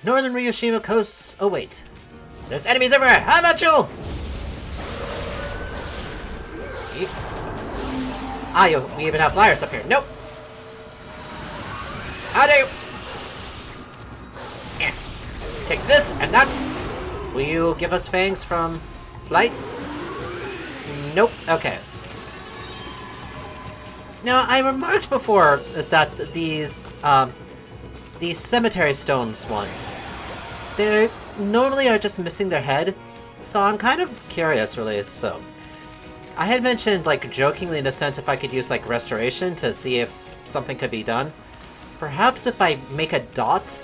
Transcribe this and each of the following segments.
Northern Ryoshima coasts. Oh wait, there's enemies everywhere. How about you? We even have flyers up here. Nope. How do you? Take this and that. Will you give us fangs from flight? Nope. Okay. Now, I remarked before is that these cemetery stones ones, they normally are just missing their head, so I'm kind of curious, really. So, I had mentioned, like, jokingly in a sense, if I could use, like, restoration to see if something could be done. Perhaps if I make a dot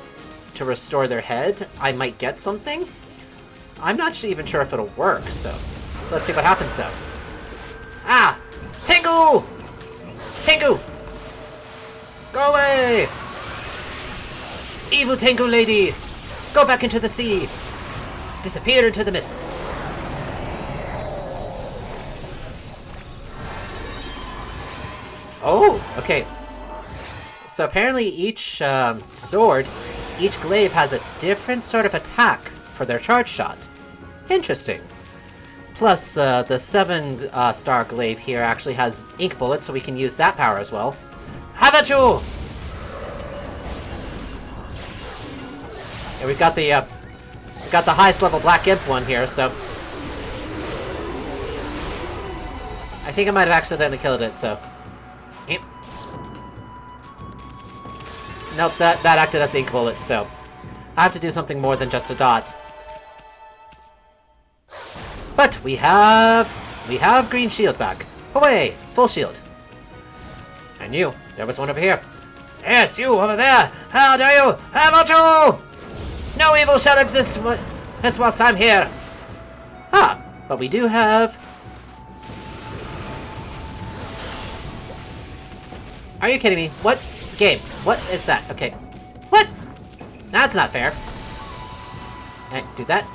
to restore their head, I might get something? I'm not even sure if it'll work, so let's see what happens, though. Ah! Tengu! Tengu! Go away! Evil Tengu lady! Go back into the sea! Disappear into the mist! Oh, okay. So apparently each sword, each glaive has a different sort of attack for their charge shot. Interesting. Plus, the 7-star glaive here actually has ink bullets, so we can use that power as well. How about you? Yeah, we've got the highest level Black Imp one here, so I think I might have accidentally killed it. So, yep. Nope, that acted as ink bullet. So, I have to do something more than just a dot. But we have green shield back. Away! Full shield. I knew there was one over here. Yes, you over there! How dare you! How about you? No evil shall exist whilst I'm here. Ah, but we do have. Are you kidding me? What game? What is that? Okay. What? That's not fair. Do that.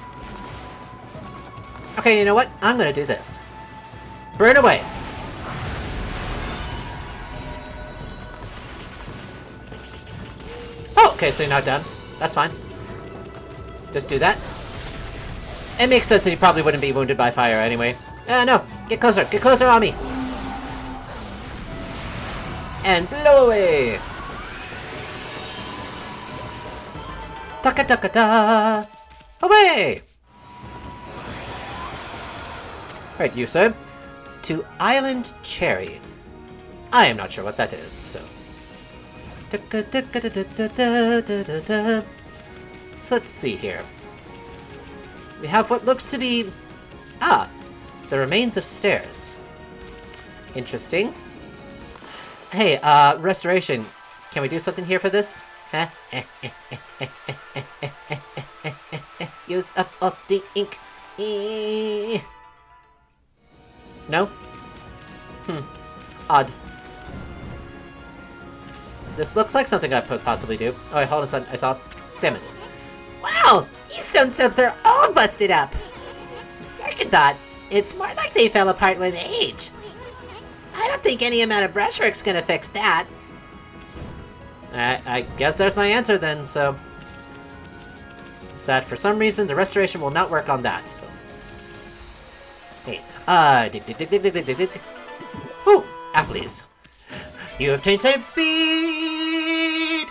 Okay, you know what? I'm gonna do this. Burn away. Oh, okay, so you're not done. That's fine. Just do that. It makes sense that you probably wouldn't be wounded by fire anyway. No. Get closer. Get closer on me. And blow away. Taka taka da. Away. Right, you, sir. To Island Cherry. I am not sure what that is, so. So let's see here. We have what looks to be... Ah! The remains of stairs. Interesting. Hey, restoration. Can we do something here for this? Use up all the ink. No? Odd. This looks like something I could possibly do. Oh, wait, hold on a second. I saw it. Examine. Wow! These stone subs are all busted up! Second thought, it's more like they fell apart with age. I don't think any amount of brushwork's gonna fix that. I guess there's my answer then, so... Is that for some reason the restoration will not work on that, so... Hey, dig. Ooh, apples. You have obtained a bead!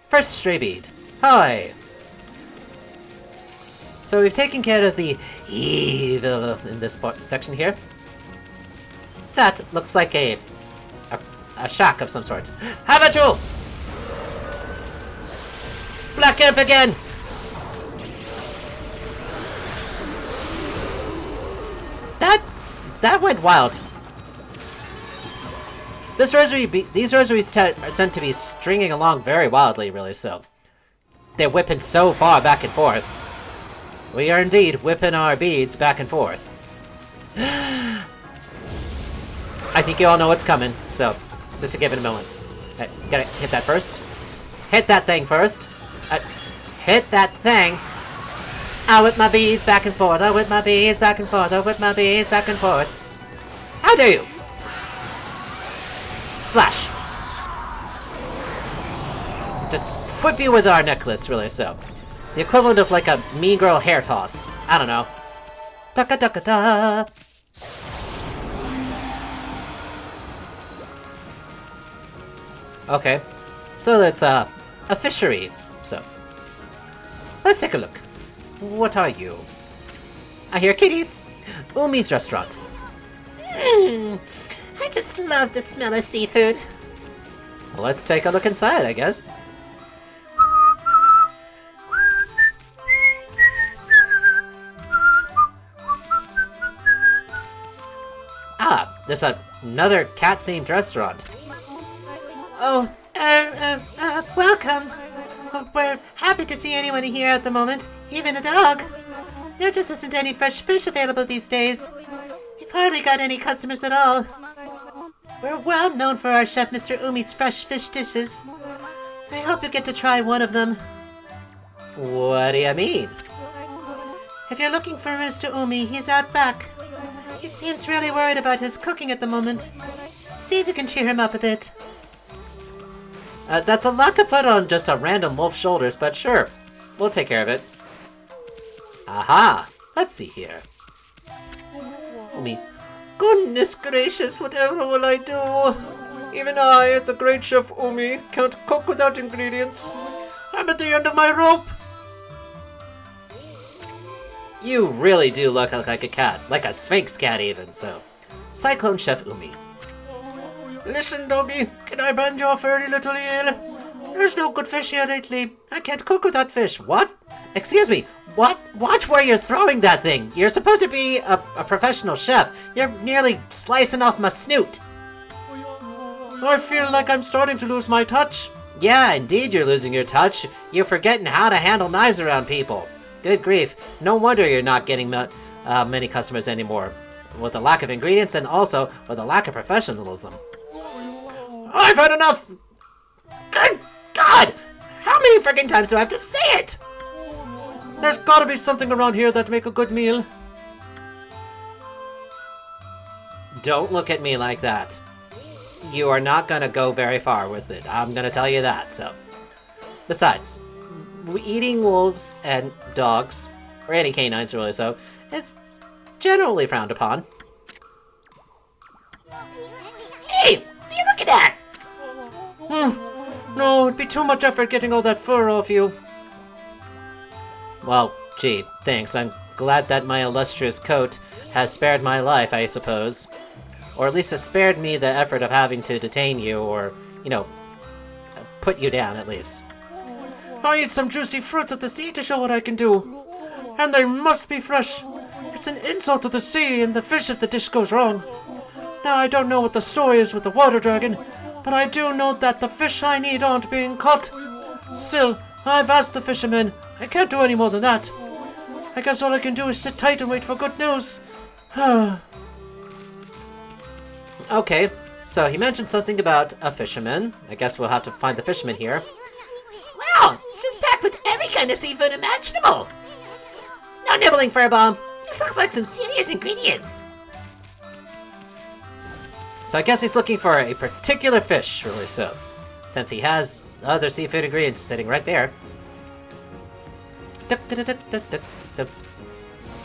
First stray bead. Hi! So we've taken care of the evil in this section here. That looks like a shack of some sort. How about you? Black Imp again! That went wild. These rosaries are sent to be stringing along very wildly, really, so. They're whipping so far back and forth. We are indeed whipping our beads back and forth. I think you all know what's coming, so just to give it a moment. Gotta hit that first. Hit that thing first. Hit that thing. I whip my beads back and forth. I whip my beads back and forth. I whip my beads back and forth. How dare you? Slash. just whip you with our necklace, really so. The equivalent of like a mean girl hair toss. I don't know. Daka daka da. Okay. So that's a fishery. So let's take a look. What are you? I hear kitties. Umi's restaurant. I just love the smell of seafood. Well, let's take a look inside, I guess. Ah, there's another cat-themed restaurant. Oh, welcome. We're happy to see anyone here at the moment, even a dog. There just isn't any fresh fish available these days. We've hardly got any customers at all. We're well known for our chef Mr. Umi's fresh fish dishes. I hope you get to try one of them. What do you mean? If you're looking for Mr. Umi, he's out back. He seems really worried about his cooking at the moment. See if you can cheer him up a bit. That's a lot to put on just a random wolf's shoulders, but sure. We'll take care of it. Aha! Let's see here. Umi. Goodness gracious, whatever will I do? Even I, the great chef Umi, can't cook without ingredients. I'm at the end of my rope. You really do look like a cat, like a Sphinx cat even, so. Cyclone Chef Umi. Listen, doggy, can I bend your furry little eel? There's no good fish here lately. I can't cook with that fish. What? Excuse me, what? Watch where you're throwing that thing. You're supposed to be a professional chef. You're nearly slicing off my snoot. I feel like I'm starting to lose my touch. Yeah, indeed you're losing your touch. You're forgetting how to handle knives around people. Good grief. No wonder you're not getting many customers anymore. With the lack of ingredients and also with the lack of professionalism. I've had enough! Good God! How many freaking times do I have to say it? There's gotta be something around here that'd make a good meal. Don't look at me like that. You are not gonna go very far with it. I'm gonna tell you that, so. Besides, eating wolves and dogs, or any canines really so, is generally frowned upon. Hey! What are you looking at? No, it'd be too much effort getting all that fur off you. Well, gee, thanks. I'm glad that my illustrious coat has spared my life, I suppose. Or at least has spared me the effort of having to detain you, or, you know, put you down at least. I eat some juicy fruits at the sea to show what I can do. And they must be fresh. It's an insult to the sea and the fish if the dish goes wrong. Now, I don't know what the story is with the water dragon, but I do know that the fish I need aren't being caught. Still, I've asked the fishermen. I can't do any more than that. I guess all I can do is sit tight and wait for good news. Okay, so he mentioned something about a fisherman. I guess we'll have to find the fisherman here. Wow, this is packed with every kind of seafood imaginable. No nibbling, Furball. This looks like some serious ingredients. So I guess he's looking for a particular fish, really so. Since he has other seafood ingredients sitting right there.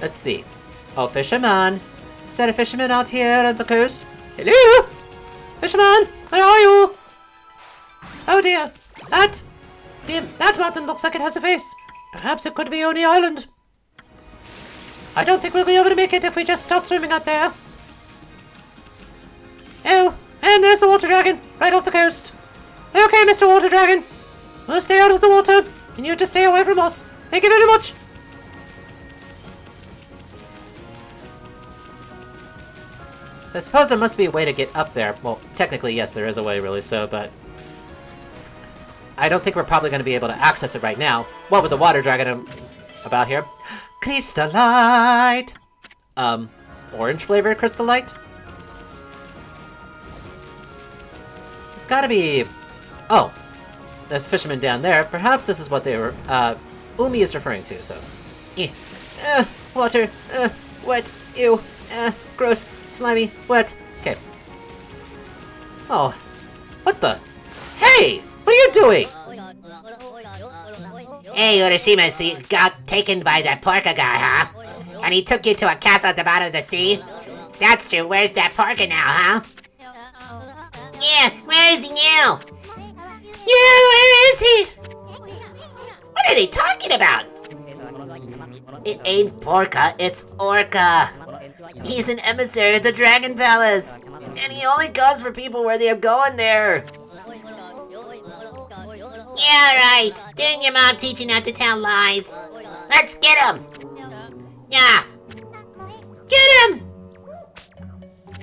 Let's see. Oh, fisherman. Is there a fisherman out here at the coast? Hello? Fisherman, where are you? Oh dear. That mountain looks like it has a face. Perhaps it could be Oni Island. I don't think we'll be able to make it if we just stop swimming out there. Oh, and there's the water dragon, right off the coast. Okay, Mr. Water Dragon. We'll stay out of the water, and you just stay away from us. Thank you very much. So I suppose there must be a way to get up there. Well, technically, yes, there is a way, really so, but I don't think we're probably going to be able to access it right now. What with the water dragon about here? Crystallite! Orange flavored Crystallite? It's gotta be... Oh, there's fishermen down there. Perhaps this is what they were, Umi is referring to, so. Water, wet, ew, gross, slimy, wet. Okay. Oh, what the? Hey! What are you doing? Hey, Urashima, so you got taken by that porka guy, huh? And he took you to a castle at the bottom of the sea? If that's true, where's that porka now, huh? Yeah, where is he now? Yeah, where is he? What are they talking about? It ain't porka, it's Orca. He's an emissary of the Dragon Palace. And he only comes for people worthy of going there. Yeah, right. Didn't your mom teach you not to tell lies? Let's get him. Yeah. Get him!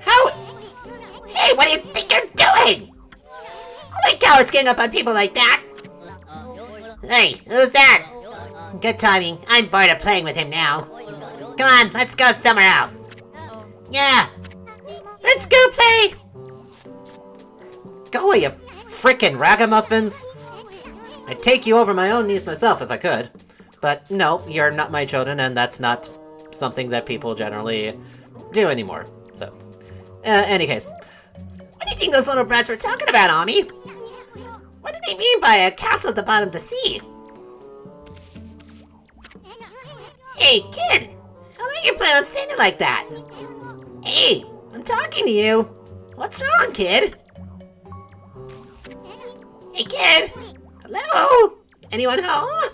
How? Hey, what do you think you're doing? Holy cowards gang up on people like that. Hey, who's that? Good timing. I'm bored of playing with him now. Come on, let's go somewhere else. Yeah. Let's go play. Go away, you frickin' ragamuffins! I'd take you over my own knees myself if I could. But no, you're not my children, and that's not something that people generally do anymore. So, any case. What do you think those little brats were talking about, Ami? What do they mean by a castle at the bottom of the sea? Hey, kid! How long you plan on standing like that? Hey, I'm talking to you. What's wrong, kid? Hey, kid! Hello? Anyone home?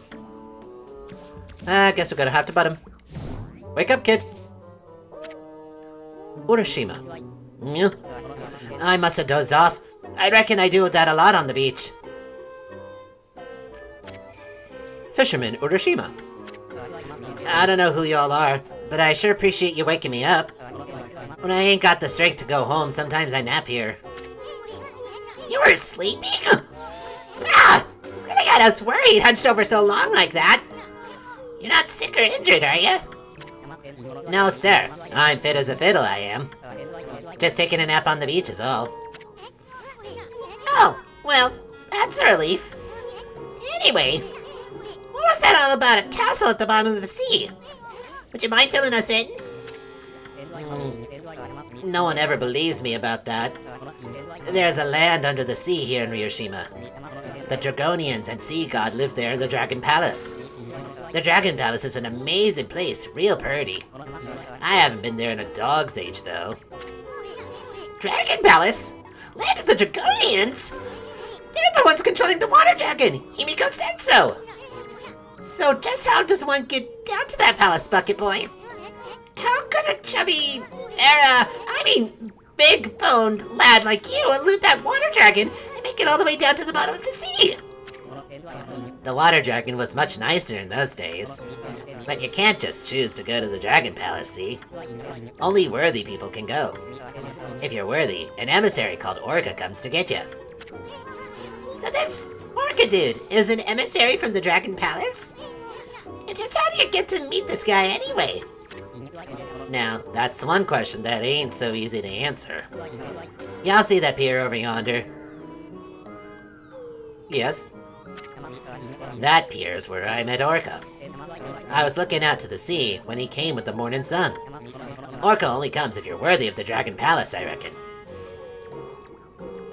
I guess we're gonna have to butt him. Wake up, kid. Urashima. Yeah. I must have dozed off. I reckon I do that a lot on the beach. Fisherman Urashima. I don't know who y'all are, but I sure appreciate you waking me up. When I ain't got the strength to go home, sometimes I nap here. You were sleeping? Ah! Really got us worried, hunched over so long like that. You're not sick or injured, are you? No, sir. I'm fit as a fiddle, I am. Just taking a nap on the beach is all. Oh, well, that's a relief. Anyway, what was that all about a castle at the bottom of the sea? Would you mind filling us in? No one ever believes me about that. There's a land under the sea here in Ryoshima. The Dragonians and Sea God live there in the Dragon Palace. The Dragon Palace is an amazing place, real pretty. I haven't been there in a dog's age, though. Dragon Palace? Land of the Dragonians? They're the ones controlling the water dragon! Himiko said so! So just how does one get down to that palace, Bucket Boy? How could a chubby, big-boned lad like you elude that water dragon and make it all the way down to the bottom of the sea? The water dragon was much nicer in those days. But you can't just choose to go to the Dragon Palace, see? Only worthy people can go. If you're worthy, an emissary called Orca comes to get you. So this Orca dude is an emissary from the Dragon Palace? And just how do you get to meet this guy anyway? Now, that's one question that ain't so easy to answer. Y'all see that pier over yonder? Yes. That pier's where I met Orca. I was looking out to the sea when he came with the morning sun. Orca only comes if you're worthy of the Dragon Palace, I reckon.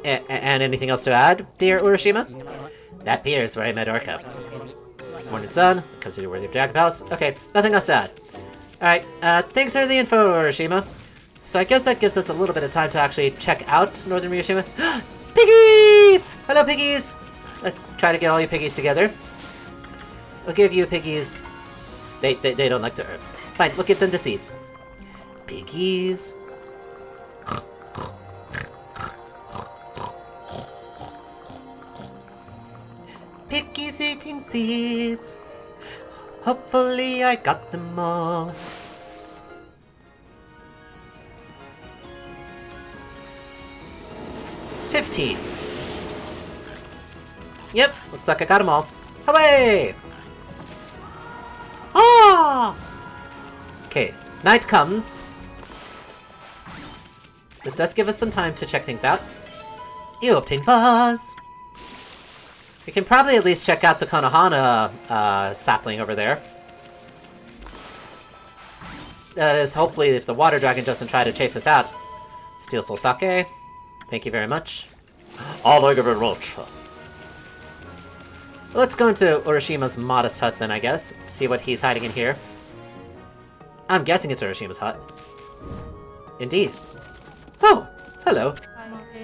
And anything else to add, dear Urashima? That pier's where I met Orca. Morning sun, comes to your worthy of Dragon Palace. Okay, nothing else to add. Alright, thanks for the info, Ryoshima. So I guess that gives us a little bit of time to actually check out Northern Ryoshima. Piggies! Hello, piggies! Let's try to get all you piggies together. We'll give you piggies... They don't like the herbs. Fine, we'll give them the seeds. Piggies. Piggies eating seeds. Hopefully I got them all. $15. Yep, looks like I got them all. Hooray! Ah! Okay, night comes. This does give us some time to check things out. You obtain fuzz. We can probably at least check out the Konohana sapling over there. That is, hopefully, if the water dragon doesn't try to chase us out. Steel Soul Sake. Thank you very much. Oh, thank you very much. Let's go into Urashima's modest hut then, I guess. See what he's hiding in here. I'm guessing it's Urashima's hut. Indeed. Oh, hello.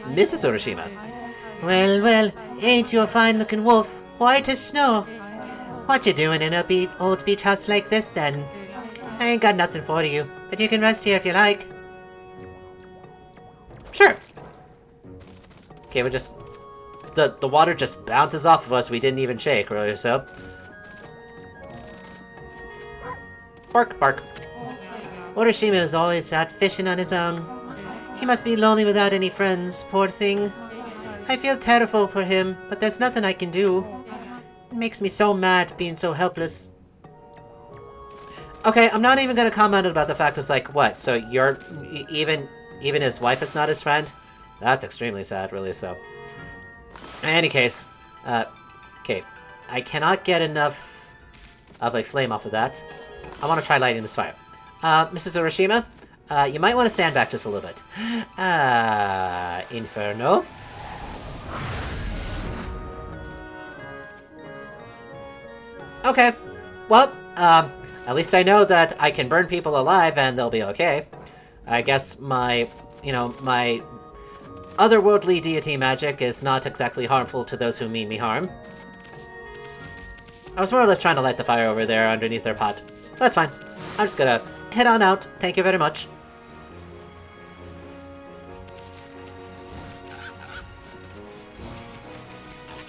Mrs. Urashima. Well, well, ain't you a fine-looking wolf? White as snow. What you doing in a old beach house like this, then? I ain't got nothing for you, but you can rest here if you like. Sure. Okay, we just... The water just bounces off of us. We didn't even shake, really, so... Bark, bark. Urashima is always out fishing on his own. He must be lonely without any friends, poor thing. I feel terrible for him, but there's nothing I can do. It makes me so mad being so helpless. Okay, I'm not even gonna comment about the fact it's like, what, so you're... Even his wife is not his friend? That's extremely sad, really, so... In any case, okay, I cannot get enough of a flame off of that. I want to try lighting this fire. Mrs. Urashima, you might want to stand back just a little bit. Inferno. Okay, well, at least I know that I can burn people alive and they'll be okay. I guess my otherworldly deity magic is not exactly harmful to those who mean me harm. I was more or less trying to light the fire over there underneath their pot. That's fine. I'm just gonna head on out. Thank you very much.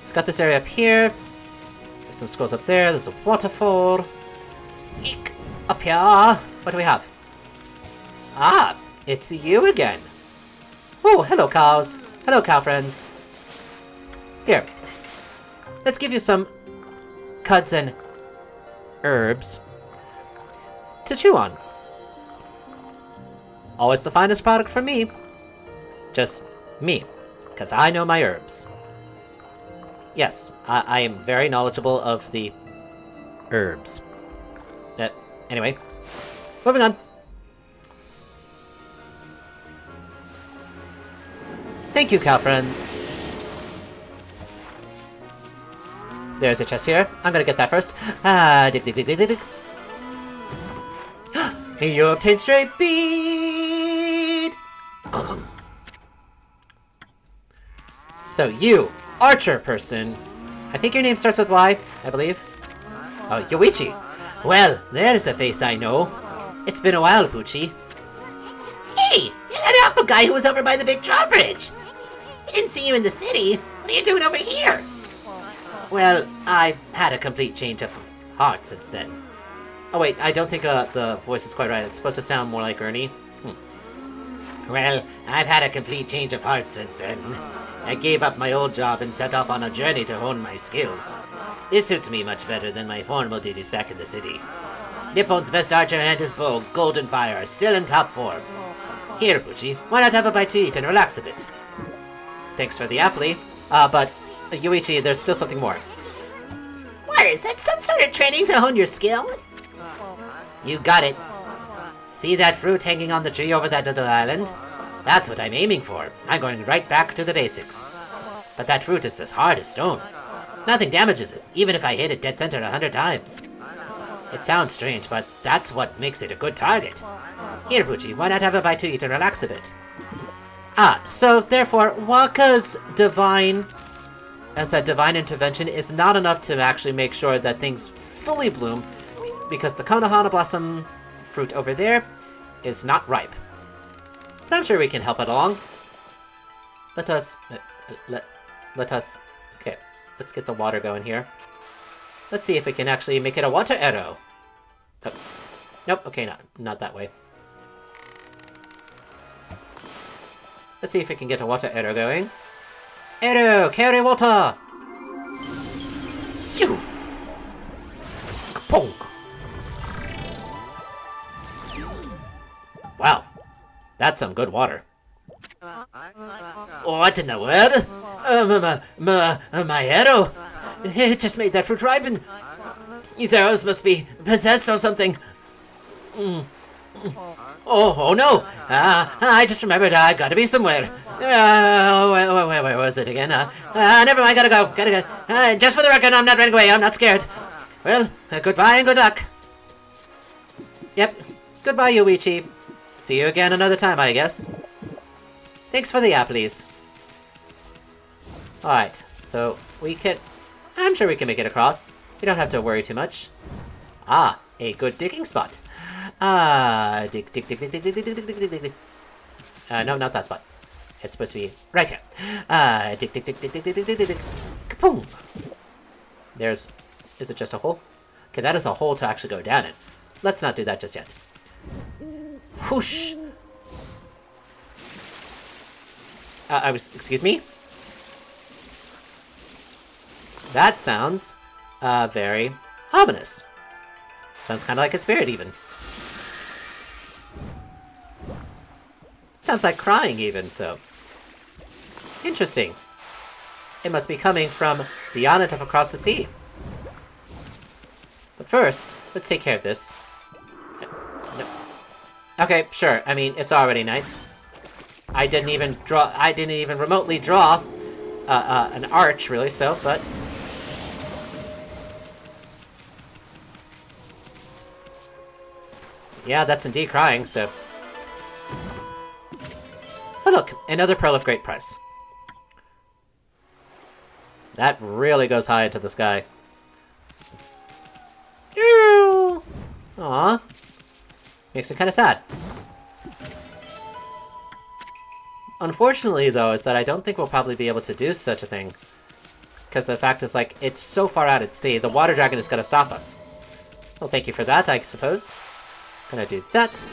It's got this area up here. There's some scrolls up there. There's a waterfall. Eek! Up here. What do we have? Ah! It's you again. Oh, hello, cows. Hello, cow friends. Here. Let's give you some cuds and herbs to chew on. Always the finest product from me. Just me, because I know my herbs. Yes, I am very knowledgeable of the herbs. Anyway, moving on. Thank you, cow friends. There's a chest here. I'm gonna get that first. Dig, dig, dig, dig, dig, dig. You obtain straight bead. So you, archer person. I think your name starts with Y, I believe. Oh, Yoichi. Well, there's a face I know. It's been a while, Poochie. Hey, you're that apple guy who was over by the big drawbridge. I didn't see you in the city. What are you doing over here? Well, I've had a complete change of heart since then. Oh wait, I don't think the voice is quite right. It's supposed to sound more like Ernie. Well, I've had a complete change of heart since then. I gave up my old job and set off on a journey to hone my skills. This suits me much better than my formal duties back in the city. Nippon's best archer and his bow, Golden Fire, are still in top form. Here, Pucci, why not have a bite to eat and relax a bit? Thanks for the apple, but Yuichi, there's still something more. What, is that some sort of training to hone your skill? You got it. See that fruit hanging on the tree over that little island? That's what I'm aiming for. I'm going right back to the basics. But that fruit is as hard as stone. Nothing damages it, even if I hit it dead center 100 times. It sounds strange, but that's what makes it a good target. Here, Pucci, why not have a bite to eat and relax a bit? So therefore, Waka's divine intervention is not enough to actually make sure that things fully bloom, because the Konohana Blossom fruit over there is not ripe. But I'm sure we can help it along. Let us... Okay, let's get the water going here. Let's see if we can actually make it a water arrow. Oh. Nope, okay, not that way. Let's see if we can get a water arrow going. Arrow, carry water! Shoo! Kapong! Wow, that's some good water. What in the world? My arrow! It just made that fruit ripen. These arrows must be possessed or something. Oh no! I just remembered I've got to be somewhere. Where was it again? Never mind, gotta go. Just for the record, I'm not running away, I'm not scared. Well, goodbye and good luck. Yep, goodbye, Yuichi. See you again another time, I guess. Thanks for the apples. Alright, so we can... I'm sure we can make it across. You don't have to worry too much. Ah, a good digging spot. Dig. No, not that spot. It's supposed to be right here. Dig. Kapoom! There's... Is it just a hole? Okay, that is a hole to actually go down in. Let's not do that just yet. Whoosh! Excuse me? That sounds, very ominous. Sounds kind of like a spirit, even. Sounds like crying, even, so... Interesting. It must be coming from the island up across the sea. But first, let's take care of this. No. Okay, sure. I mean, it's already night. I didn't even remotely draw an arch, really, so, but... Yeah, that's indeed crying, so... Oh look, another pearl of great price. That really goes high into the sky. Aww. Makes me kind of sad. Unfortunately, though, is that I don't think we'll probably be able to do such a thing. Because the fact is, like, it's so far out at sea, the water dragon is going to stop us. Well, thank you for that, I suppose. Gonna do that.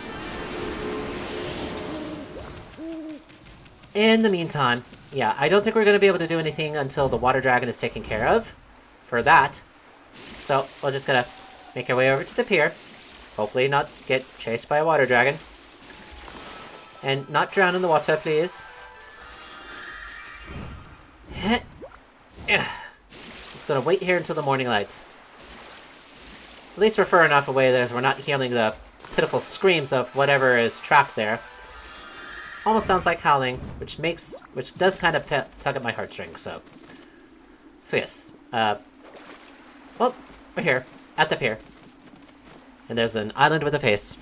In the meantime, yeah, I don't think we're going to be able to do anything until the water dragon is taken care of. For that. So, we're just gonna make our way over to the pier. Hopefully not get chased by a water dragon. And not drown in the water, please. Just gonna wait here until the morning light. At least we're far enough away that we're not hearing the pitiful screams of whatever is trapped there. Almost sounds like howling, which does kind of tug at my heartstrings, so. So yes, well, we're here, at the pier. And there's an island with a face,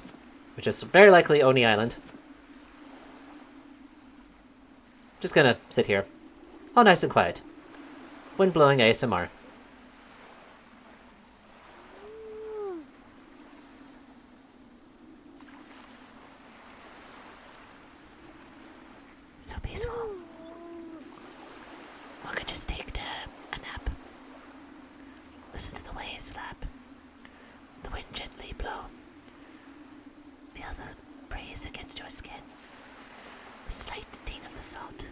which is very likely Oni Island. Just gonna sit here, all nice and quiet. Wind blowing ASMR. So peaceful. One could just take a nap. Listen to the waves lap. The wind gently blow. Feel the breeze against your skin. The slight ding of the salt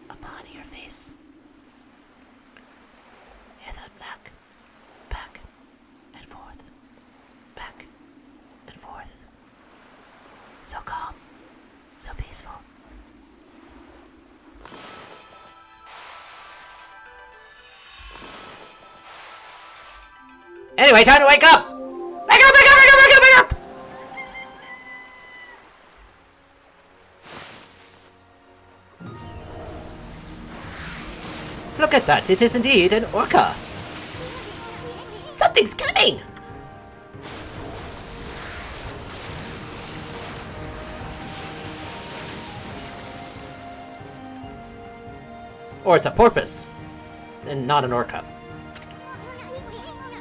upon your face. Hear the lack. Back and forth. Back and forth. So calm. So peaceful. Anyway, time to wake up! Wake up, wake up, wake up, wake up, wake up! Look at that, it is indeed an orca! Something's coming! Or it's a porpoise, and not an orca.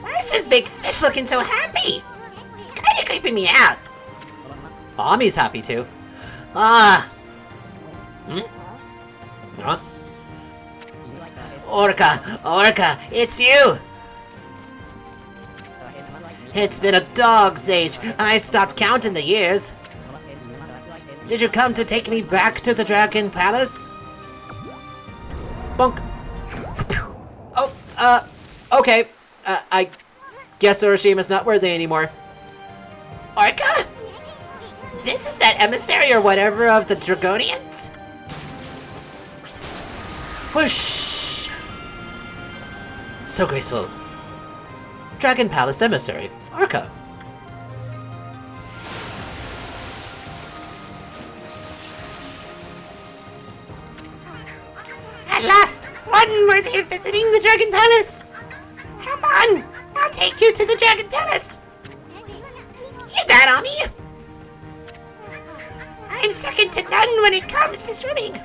Why is this big fish looking so happy? It's kind of creeping me out. Ami's happy too. Ah! Huh? Orca, it's you! It's been a dog's age. I stopped counting the years. Did you come to take me back to the Dragon Palace? Bonk. Oh, okay. I guess Ryoshima not worthy anymore. Orca? This is that emissary or whatever of the Dragonians? Whoosh! So graceful. Dragon Palace emissary, Orca. one worthy of visiting the Dragon Palace. Hop on, I'll take you to the Dragon Palace. Hear that, Ami? I'm second to none when it comes to swimming.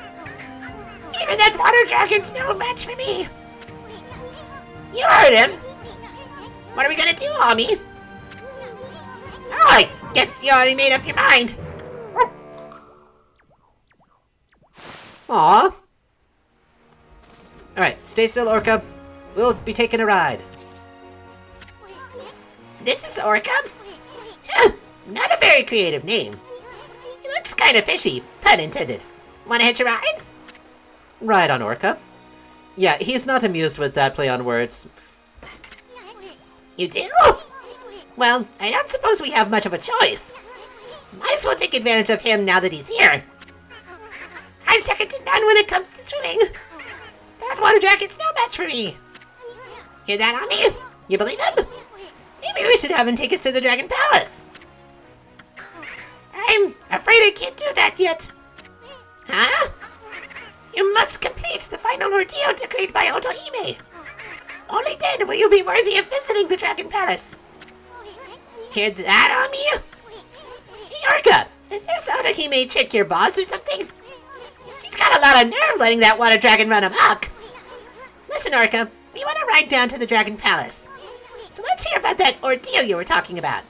Even that water dragon's no match for me. You heard him. What are we gonna do, Ami? Oh, I guess you already made up your mind. Aw. Alright, stay still, Orca. We'll be taking a ride. This is Orca? Huh, not a very creative name. He looks kind of fishy, pun intended. Wanna hitch a ride? Ride on Orca. Yeah, he's not amused with that play on words. You do? Well, I don't suppose we have much of a choice. Might as well take advantage of him now that he's here. I'm second to none when it comes to swimming. That water dragon's no match for me. Hear that, Ami? You believe him? Maybe we should have him take us to the Dragon Palace. I'm afraid I can't do that yet. Huh? You must complete the final ordeal decreed by Otohime. Only then will you be worthy of visiting the Dragon Palace. Hear that, Ami? Hey, Orca, is this Otohime chick your boss or something? She's got a lot of nerve letting that water dragon run amok. Listen, Orca, we want to ride down to the Dragon Palace. So let's hear about that ordeal you were talking about.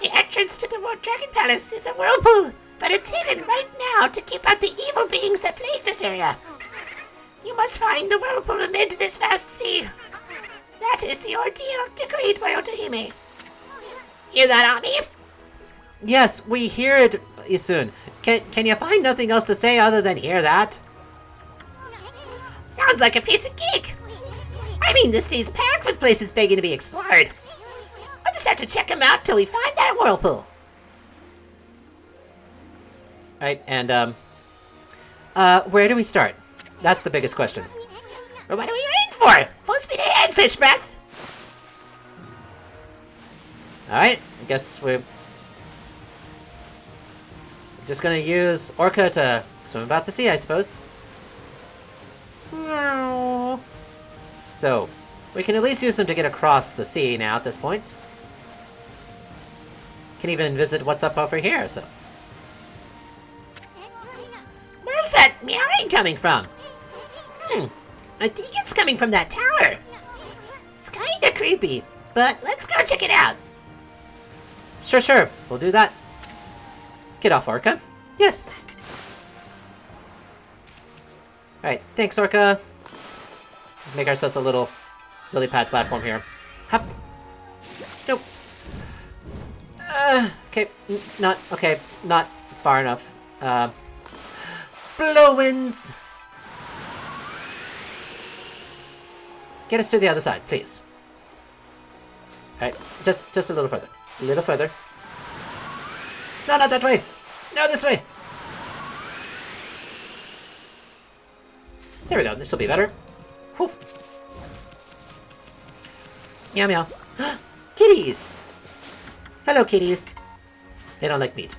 The entrance to the Dragon Palace is a whirlpool, but it's hidden right now to keep out the evil beings that plague this area. You must find the whirlpool amid this vast sea. That is the ordeal decreed by Otohime. Hear that, Ami? Yes, we hear it, Isun. Can you find nothing else to say other than hear that? Sounds like a piece of cake. I mean, this sea's packed with places begging to be explored. We'll just have to check them out till we find that whirlpool. Right, and, where do we start? That's the biggest question. Or what are we waiting for? Full speed ahead, fish breath. Alright, I guess we're just gonna use Orca to swim about the sea, I suppose. So, we can at least use them to get across the sea now at this point. Can even visit what's up over here, so. Where's that meowing coming from? I think it's coming from that tower. It's kinda creepy, but let's go check it out. Sure, we'll do that. Get off, Orca. Yes. Alright, thanks, Orca. Let's make ourselves a little lily pad platform here. Hop. Nope. Okay, not far enough. Blow winds! Get us to the other side, please. Alright, just a little further. A little further. No, not that way! No, this way! There we go, this will be better. Whew. Meow meow. Kitties! Hello, kitties. They don't like meat.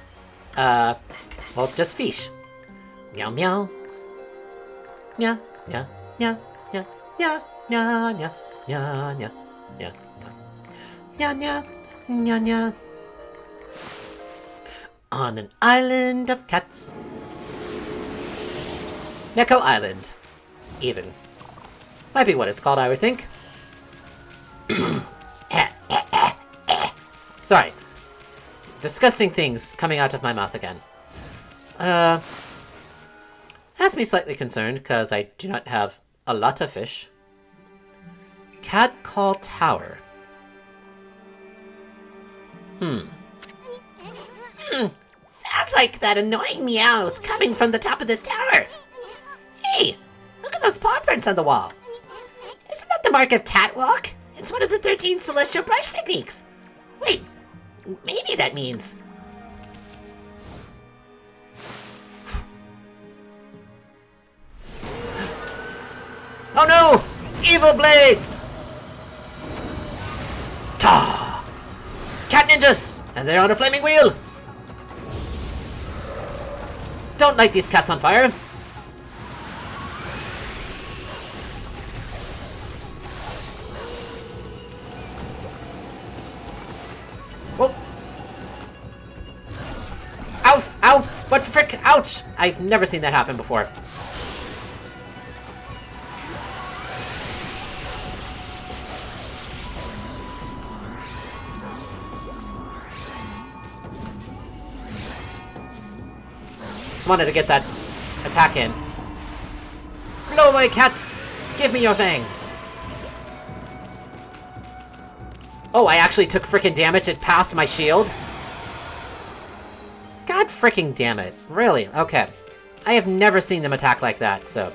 Well, just fish. Meow meow. Meow meow meow meow meow meow meow meow meow meow meow meow meow meow. On an island of cats. Neko Island. Even. Might be what it's called, I would think. Sorry. Disgusting things coming out of my mouth again. Has me slightly concerned, because I do not have a lot of fish. Cat Call Tower. Sounds like that annoying meows coming from the top of this tower. Hey, look at those paw prints on the wall. Isn't that the mark of catwalk? It's one of the 13 celestial brush techniques. Wait, maybe that means... Oh no! Evil blades! Ta! Cat ninjas! And they're on a flaming wheel! Don't light these cats on fire! frick! Ouch! I've never seen that happen before. Just wanted to get that attack in. Blow away, cats! Give me your fangs! Oh, I actually took frickin' damage. It passed my shield. God fricking damn it. Really? Okay. I have never seen them attack like that, so...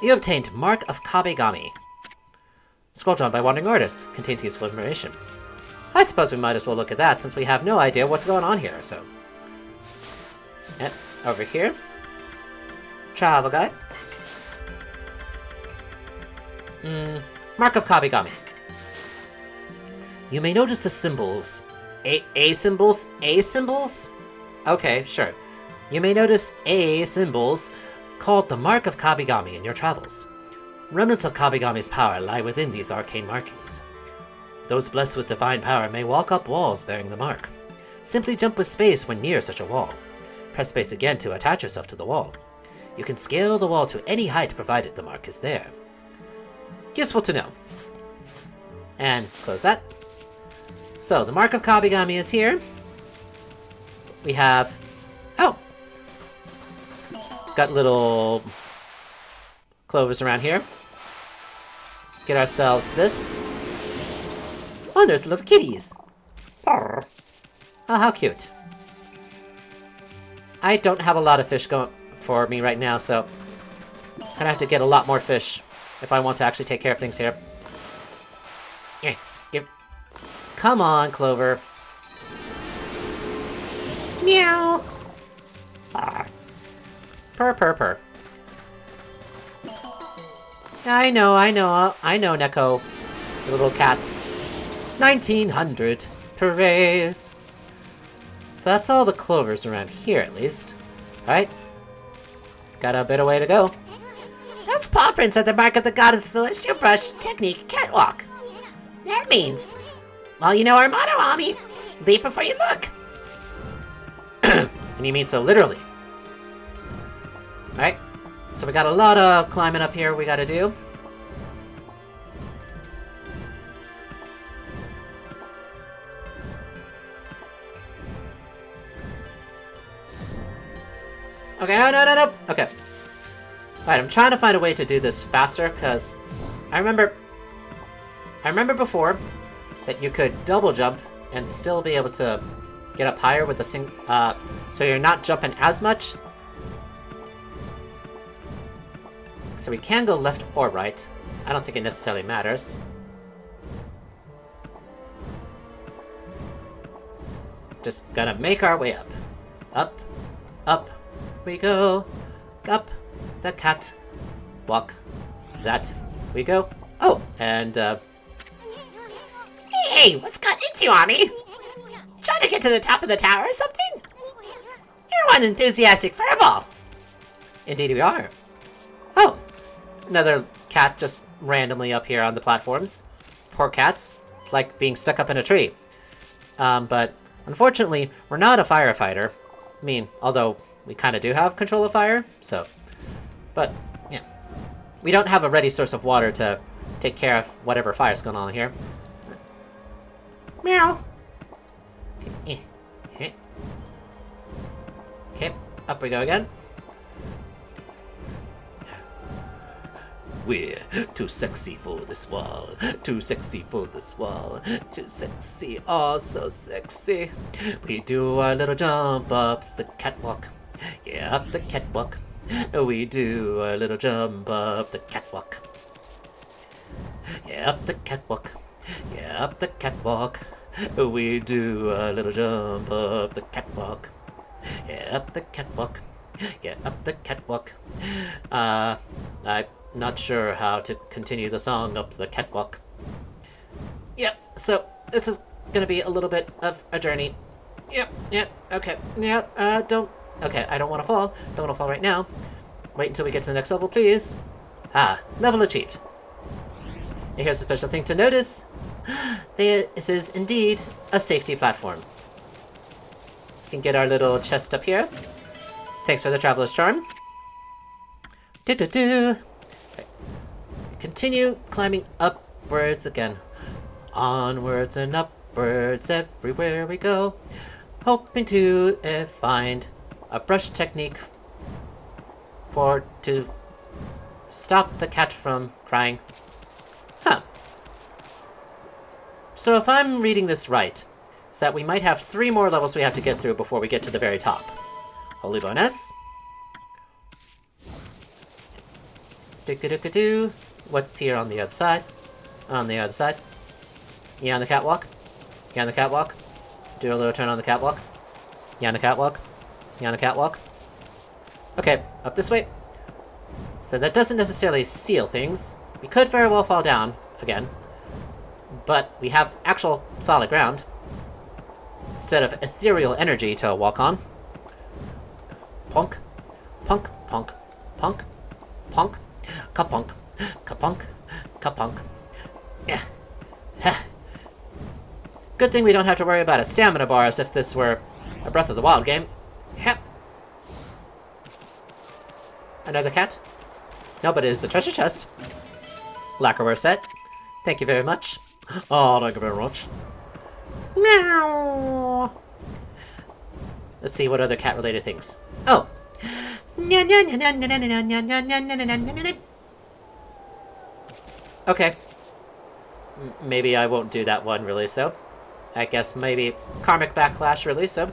You obtained Mark of Kabigami. Scroll drawn by Wandering Artists. Contains useful information. I suppose we might as well look at that since we have no idea what's going on here, so... And over here. Travel guide. Mark of Kabigami. You may notice the symbols. A symbols? A symbols? Okay, sure. You may notice A symbols called the Mark of Kabigami in your travels. Remnants of Kabigami's power lie within these arcane markings. Those blessed with divine power may walk up walls bearing the mark. Simply jump with space when near such a wall. Press space again to attach yourself to the wall. You can scale the wall to any height provided the mark is there. Useful to know. And close that. So, the Mark of Kabigami is here. We have... Oh! Got little clovers around here. Get ourselves this. Oh, there's little kitties. Oh, how cute. I don't have a lot of fish going for me right now, so I'm gonna have to get a lot more fish if I want to actually take care of things here. Yeah, give. Come on, Clover. Meow. Ah. Purr, purr, purr. I know, Neko. The little cat. 1900 to raise. So that's all the clovers around here, at least. Right? Got a bit of way to go. Those paw prints are the mark of the god of the celestial brush technique catwalk. That means, well, you know our motto, Ami. Leap before you look. And you mean so literally. Alright. So we got a lot of climbing up here we gotta do. Okay, no. Okay. Alright, I'm trying to find a way to do this faster, because I remember before that you could double jump and still be able to get up higher with the so you're not jumping as much. So we can go left or right. I don't think it necessarily matters. Just gonna make our way up. Up, up we go. Up the cat walk. That we go. Oh, and Hey, what's got into you, Ami? Trying to get to the top of the tower or something? You're one enthusiastic furball. Indeed we are. Oh, another cat just randomly up here on the platforms. Poor cats, like being stuck up in a tree. But unfortunately, we're not a firefighter. I mean, although we kind of do have control of fire, so... But, yeah. We don't have a ready source of water to take care of whatever fire's going on here. Meow! Okay, up we go again. We're too sexy for this wall. Too sexy for this wall. Too sexy, oh so sexy. We do our little jump up the catwalk. Yeah, up the catwalk. We do our little jump up the catwalk. Yeah, up the catwalk. Yeah, up the catwalk. We do a little jump up the catwalk. Yeah, up the catwalk. Yeah, up the catwalk. I'm not sure how to continue the song up the catwalk. Yep, so this is gonna be a little bit of a journey. Yep, okay. Yep, okay, I don't want to fall. Don't want to fall right now. Wait until we get to the next level, please. Ah, level achieved. And here's a special thing to notice. This is indeed a safety platform. can get our little chest up here. Thanks for the Traveler's Charm. Okay. Continue climbing upwards again. Onwards and upwards everywhere we go. Hoping to find a brush technique to stop the cat from crying. Huh. So if I'm reading this right, is that we might have 3 more levels we have to get through before we get to the very top. Holy bonus. Do-do-do-do-do. What's here on the other side? On the other side. You on the catwalk? You on the catwalk? Do a little turn on the catwalk. You on the catwalk? You on the catwalk? Okay, up this way. So that doesn't necessarily seal things. We could very well fall down again. But we have actual solid ground instead of ethereal energy to walk on. Punk, punk, punk, punk, punk, ka-punk, ka-punk, ka-punk. Yeah. Good thing we don't have to worry about a stamina bar as if this were a Breath of the Wild game. Yep. Another cat? No, but it is a treasure chest. Lacquerware set. Thank you very much. Oh, thank you very much. Meow. Let's see what other cat-related things. Oh. Okay. Maybe I won't do that one, really, so. I guess maybe Karmic Backlash, really, so.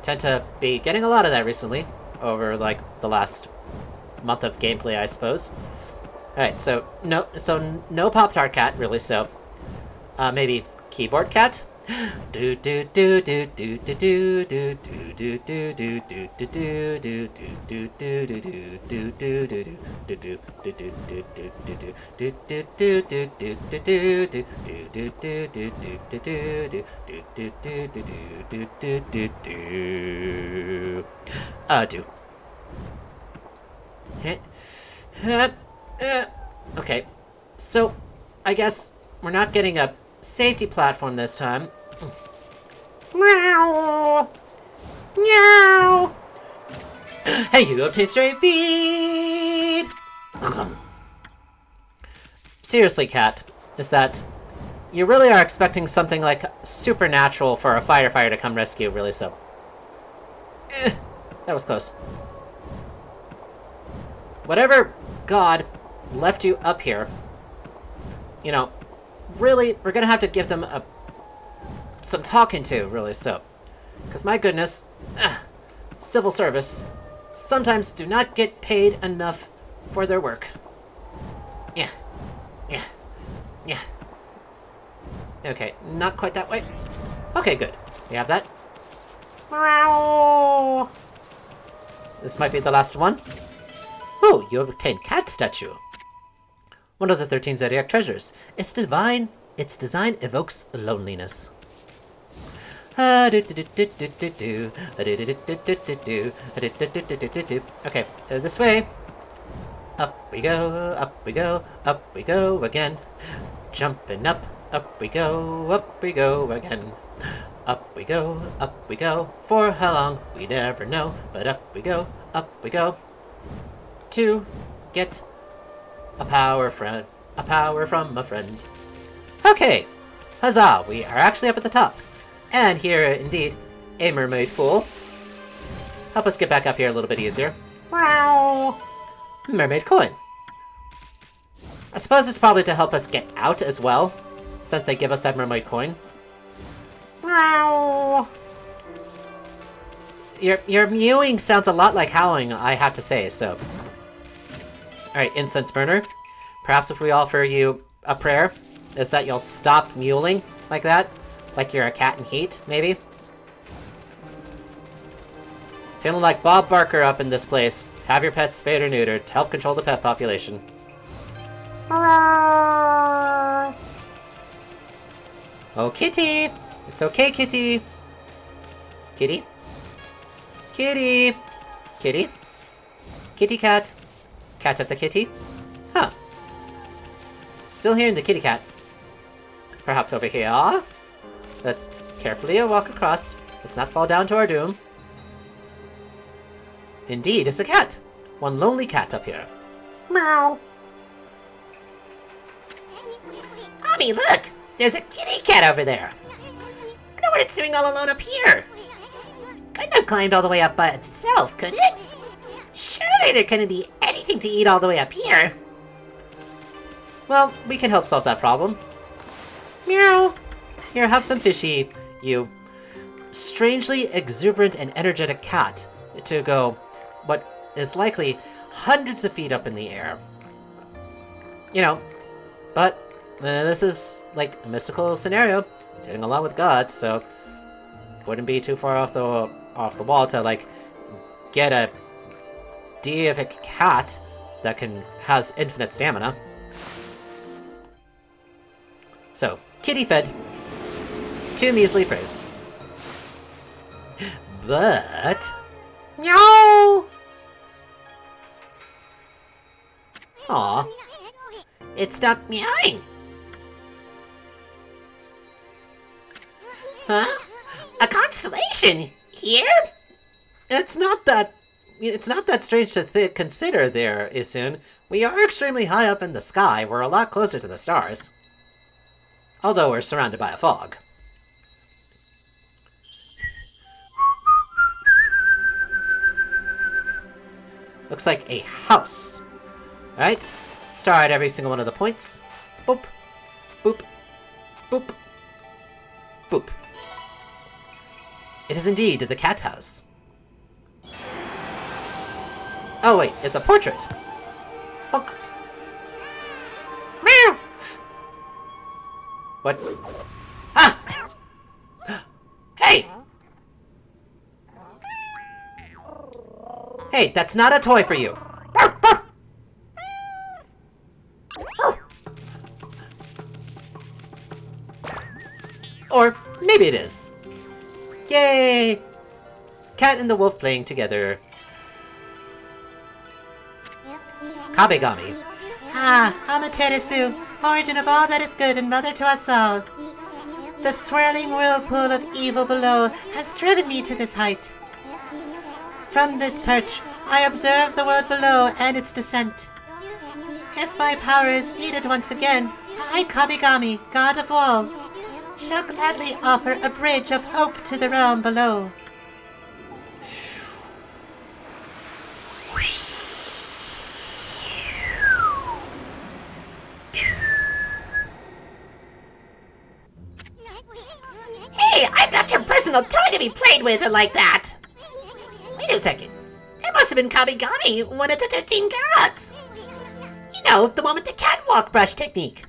Tend to be getting a lot of that recently, over, like, the last month of gameplay, I suppose. Alright, so no Pop-Tart cat, really, so. Maybe Keyboard cat? Do do do do do do do do do do do do do do do do do do okay, so I guess we're not getting a safety platform this time. Meow! Meow! Hey, you obtain stray feed! Seriously, cat, is that you really are expecting something like supernatural for a firefighter to come rescue, really, so. That was close. Whatever god left you up here, you know, really, we're gonna have to give them some talking to, really, so. Because my goodness, civil service sometimes do not get paid enough for their work. Yeah. Yeah. Yeah. Okay, not quite that way. Okay, good. We have that. Meow. This might be the last one. Oh, you obtained cat statue. One of the 13 Zodiac treasures. Its design evokes loneliness. Okay, this way. Up we go, up we go, up we go again. Jumping up we go again. Up we go. For how long, we never know. But up we go, to get a power from a friend. Okay, huzzah, we are actually up at the top. And here, indeed, a mermaid pool. Help us get back up here a little bit easier. Wow! Mermaid coin. I suppose it's probably to help us get out as well, since they give us that mermaid coin. Wow! Your mewing sounds a lot like howling, I have to say, so. Alright, incense burner. Perhaps if we offer you a prayer, is that you'll stop mewling like that? Like you're a cat in heat, maybe? Feeling like Bob Barker up in this place. Have your pets spayed or neutered to help control the pet population. Oh, kitty! It's okay, kitty! Kitty? Kitty! Kitty? Kitty cat? Cat of the kitty? Huh. Still hearing the kitty cat. Perhaps over here? Let's carefully walk across. Let's not fall down to our doom. Indeed, it's a cat. One lonely cat up here. Meow. Mommy, look! There's a kitty cat over there. I wonder what it's doing all alone up here. Couldn't have climbed all the way up by itself, could it? Surely there couldn't be anything to eat all the way up here. Well, we can help solve that problem. Meow. Here, have some fishy, you strangely exuberant and energetic cat to go what is likely hundreds of feet up in the air. You know, but this is like a mystical scenario, dealing a lot with gods, so wouldn't be too far off the wall to like get a deific cat that has infinite stamina. So, kitty fed. 2 measly praise. But... Meow! Aw. It stopped meowing. Huh? A constellation? Here? It's not that strange to consider there, Isun. We are extremely high up in the sky. We're a lot closer to the stars. Although we're surrounded by a fog. Looks like a house. Alright, star at every single one of the points. Boop, boop, boop, boop. It is indeed the cat house. Oh wait, it's a portrait. Bonk. Meow. What? Ah! Hey! Hey, that's not a toy for you. Or maybe it is. Yay! Cat and the wolf playing together. Kabegami. Ah, Amaterasu, origin of all that is good and mother to us all. The swirling whirlpool of evil below has driven me to this height. From this perch, I observe the world below and its descent. If my power is needed once again, I, Kabegami, god of walls, shall gladly offer a bridge of hope to the realm below. Hey, I'm not your personal toy to be played with like that! Wait a second. That must have been Kabegami, one of the 13 gods. You know, the one with the catwalk brush technique.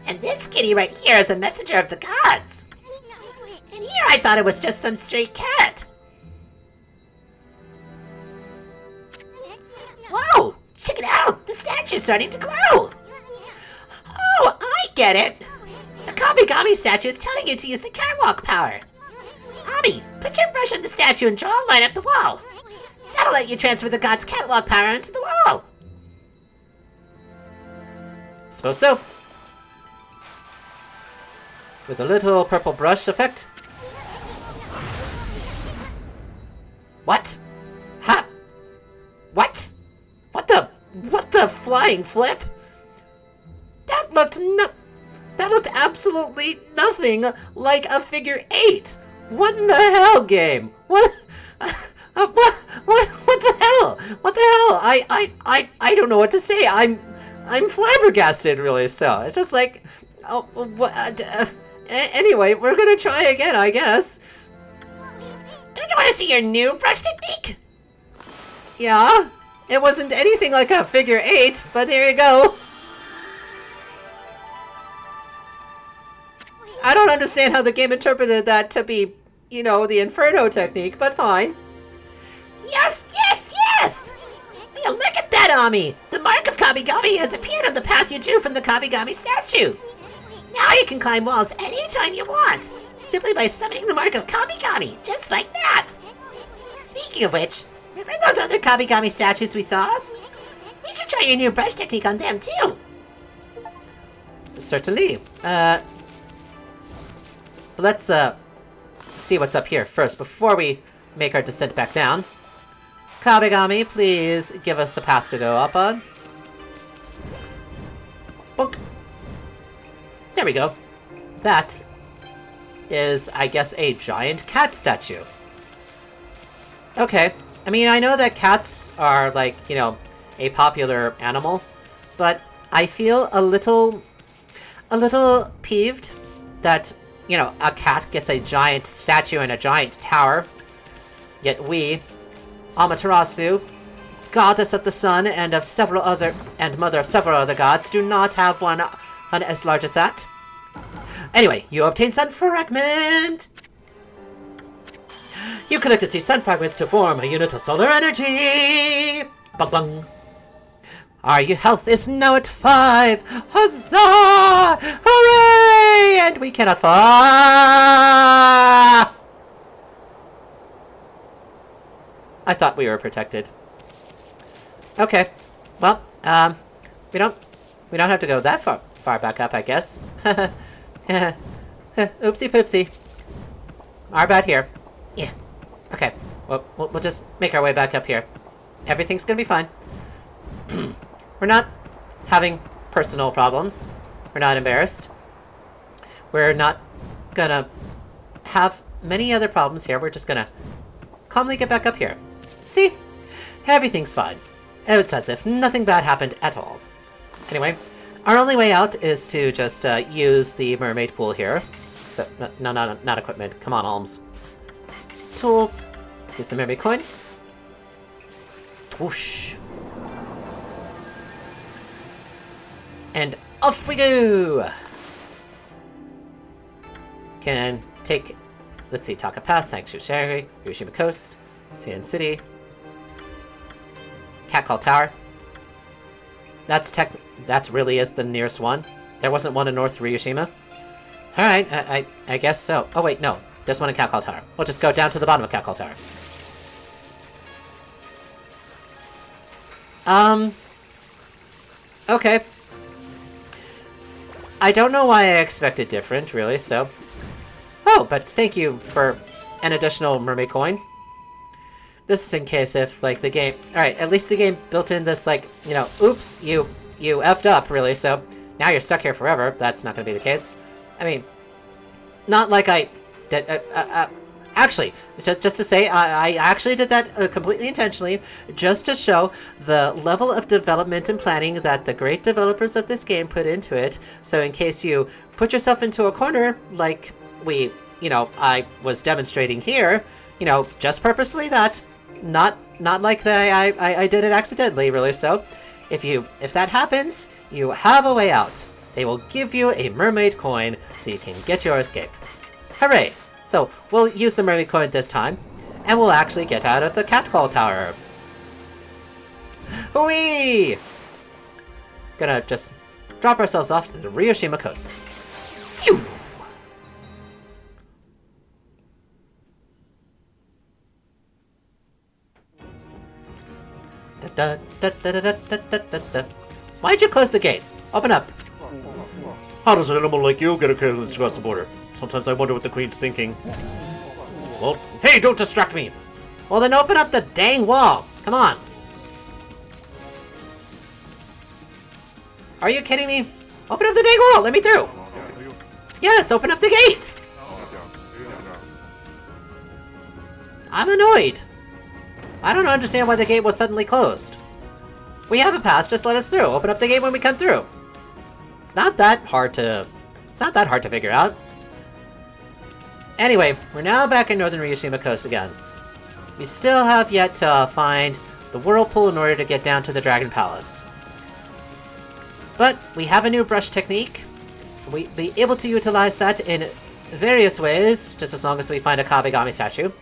And this kitty right here is a messenger of the gods. And here I thought it was just some stray cat. Whoa! Check it out! The statue's starting to glow! Oh, I get it! The Kabegami statue is telling you to use the catwalk power. Ami, put your brush on the statue and draw a line up the wall. That'll let you transfer the god's catwalk power onto the wall. Suppose so. With a little purple brush effect. What? Ha! What? What the flying flip? That looked absolutely nothing like a figure 8. What in the hell, game? What the hell? What the hell? I don't know what to say. I'm flabbergasted, really. So it's just like, oh, what? Anyway, we're gonna try again, I guess. Don't you want to see your new brush technique? Yeah, it wasn't anything like a figure 8, but there you go. I don't understand how the game interpreted that to be, you know, the Inferno technique, but fine. Yes, yes, yes! Well, look at that, Ami! The mark of Kabegami has appeared on the path you drew from the Kabegami statue. Now you can climb walls anytime you want, simply by summoning the mark of Kabegami, just like that. Speaking of which, remember those other Kabegami statues we saw? We should try your new brush technique on them, too. Certainly. Let's see what's up here first before we make our descent back down. Kabigami, please give us a path to go up on. Bonk. There we go. That is, I guess, a giant cat statue. Okay. I mean, I know that cats are, like, you know, a popular animal, but I feel a little peeved that, you know, a cat gets a giant statue and a giant tower, yet we, Amaterasu, goddess of the sun and mother of several other gods, do not have one as large as that. Anyway, you obtain sun fragment! You collected 3 sun fragments to form a unit of solar energy! Bung bung! Our health is now at 5! Huzzah! Hooray! And we cannot fall! I thought we were protected. Okay. Well, we don't have to go that far back up, I guess. Oopsie poopsie. Our bad here. Yeah. Okay. Well, we'll just make our way back up here. Everything's gonna be fine. We're not having personal problems. We're not embarrassed. We're not gonna have many other problems here. We're just gonna calmly get back up here. See? Everything's fine. It's as if nothing bad happened at all. Anyway, our only way out is to just use the mermaid pool here. So, no, not equipment. Come on, Alms. Tools. Use the mermaid coin. Whoosh. And off we go! Can take, let's see, Taka Pass, Sanctuary, Ryoshima Coast, Sand City, Cat Call Tower. That's really is the nearest one. There wasn't one in North Ryoshima. Alright, I guess so. Oh wait, no. There's one in Cat Call Tower. We'll just go down to the bottom of Cat Call Tower. Okay. I don't know why I expected different, really, so... Oh, but thank you for an additional mermaid coin. This is in case if, like, the game... Alright, at least the game built in this, like, you know, oops, you effed up, really, so now you're stuck here forever. That's not gonna be the case. I mean, not like I did... actually, just to say, I actually did that completely intentionally, just to show the level of development and planning that the great developers of this game put into it, so in case you put yourself into a corner, like I was demonstrating here, you know, just purposely that, not like I did it accidentally, really, so if that happens, you have a way out. They will give you a mermaid coin so you can get your escape. Hooray! So, we'll use the mermaid coin this time, and we'll actually get out of the Catcall Tower. Whee! Gonna just drop ourselves off to the Ryoshima coast. Phew! Why'd you close the gate? Open up. How does an animal like you get across the border? Sometimes I wonder what the Queen's thinking. Well, hey, don't distract me! Well, then open up the dang wall. Come on. Are you kidding me? Open up the dang wall. Let me through. Yes, open up the gate. I'm annoyed. I don't understand why the gate was suddenly closed. We have a pass. Just let us through. Open up the gate when we come through. It's not that hard to figure out. Anyway, we're now back in Northern Ryoshima Coast again. We still have yet to find the Whirlpool in order to get down to the Dragon Palace. But we have a new brush technique. We'll be able to utilize that in various ways, just as long as we find a Kabigami statue.